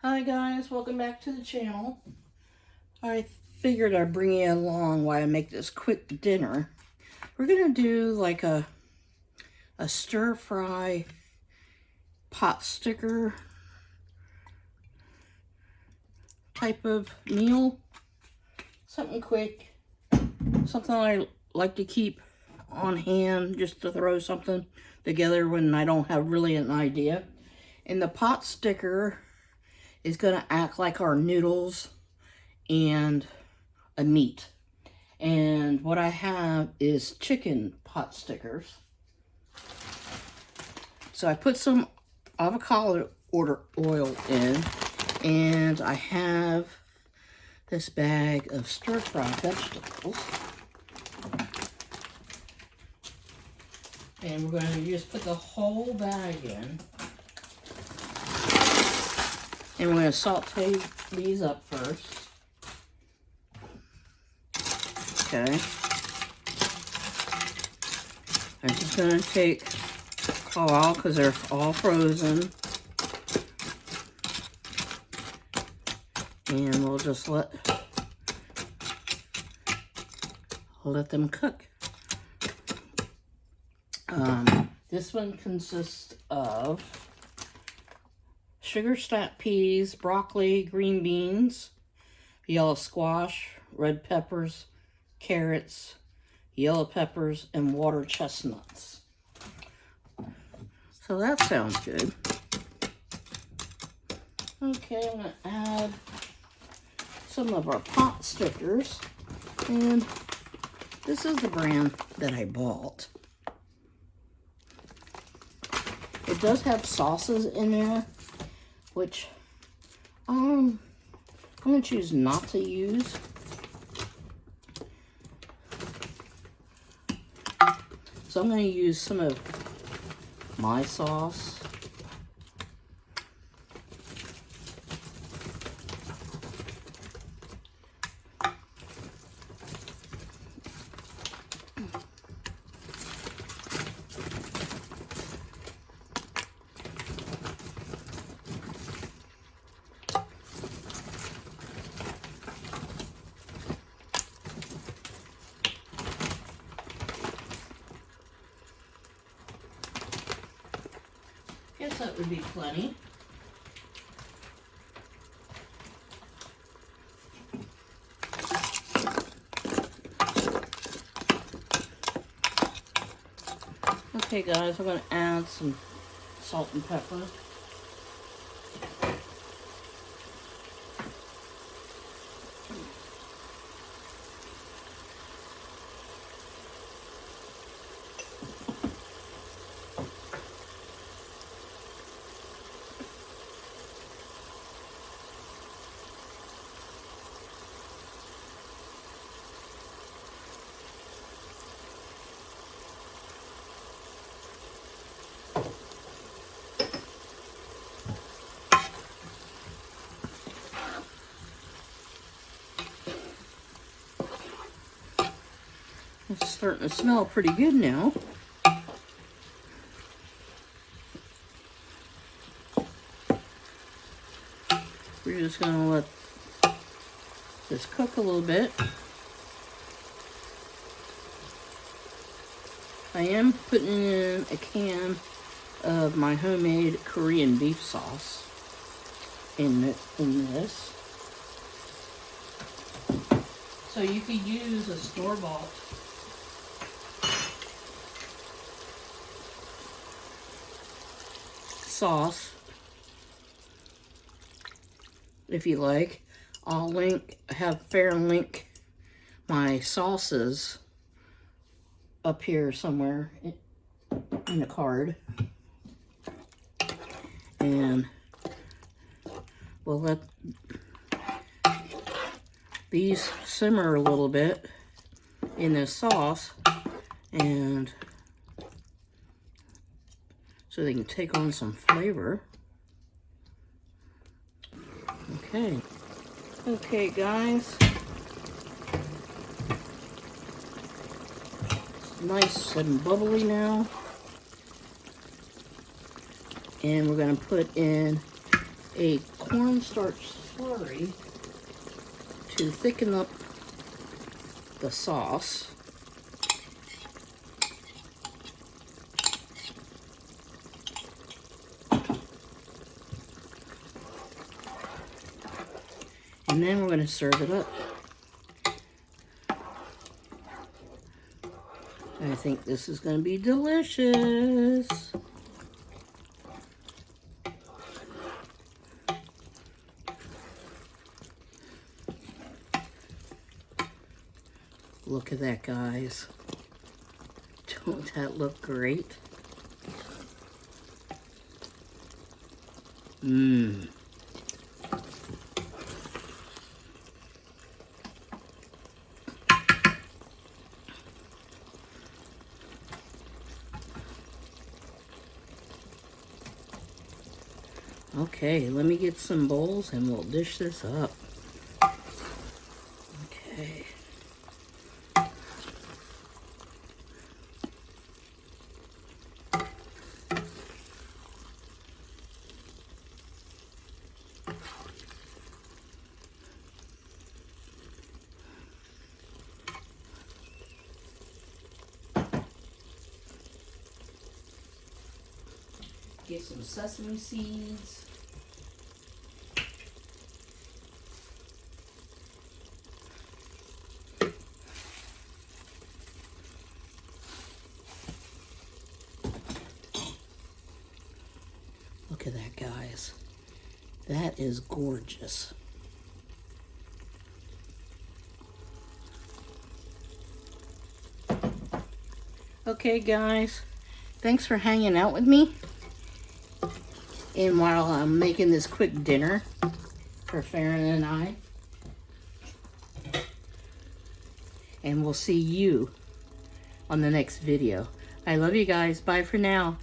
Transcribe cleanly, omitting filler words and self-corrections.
Hi guys, welcome back to the channel. I figured I'd bring you along while I make this quick dinner. We're gonna do like a stir fry pot sticker type of meal. Something quick, something I like to keep on hand just to throw something together when I don't have really an idea. And the pot sticker is gonna act like our noodles and a meat. And what I have is chicken pot stickers. So I put some avocado oil in, and I have this bag of stir-fry vegetables. And we're going to just put the whole bag in. And we're going to saute these up first. Okay. I'm just going to take a while because they're all frozen. And we'll just let them cook. This one consists of sugar snap peas, broccoli, green beans, yellow squash, red peppers, carrots, yellow peppers, and water chestnuts. So that sounds good. Okay, I'm going to add some of our pot stickers. And this is the brand that I bought. It does have sauces in there, which I'm going to choose not to use. So I'm going to use some of my sauce. Guess that would be plenty. Okay guys, I'm going to add some salt and pepper. It's starting to smell pretty good now. We're just going to let this cook a little bit. I am putting in a can of my homemade Korean beef sauce in this. So you could use a store-bought sauce if you like. I'll have Fair and link my sauces up here somewhere in the card. And we'll let these simmer a little bit in this sauce, and so they can take on some flavor. Okay guys, it's nice and bubbly now, and we're going to put in a cornstarch slurry to thicken up the sauce. And then we're going to serve it up. I think this is going to be delicious. Look at that, guys. Don't that look great? Mmm. Okay, let me get some bowls and we'll dish this up. Okay. Get some sesame seeds. Look at that, guys. That is gorgeous. Okay, guys. Thanks for hanging out with me. And while I'm making this quick dinner for Farron and I. And we'll see you on the next video. I love you guys. Bye for now.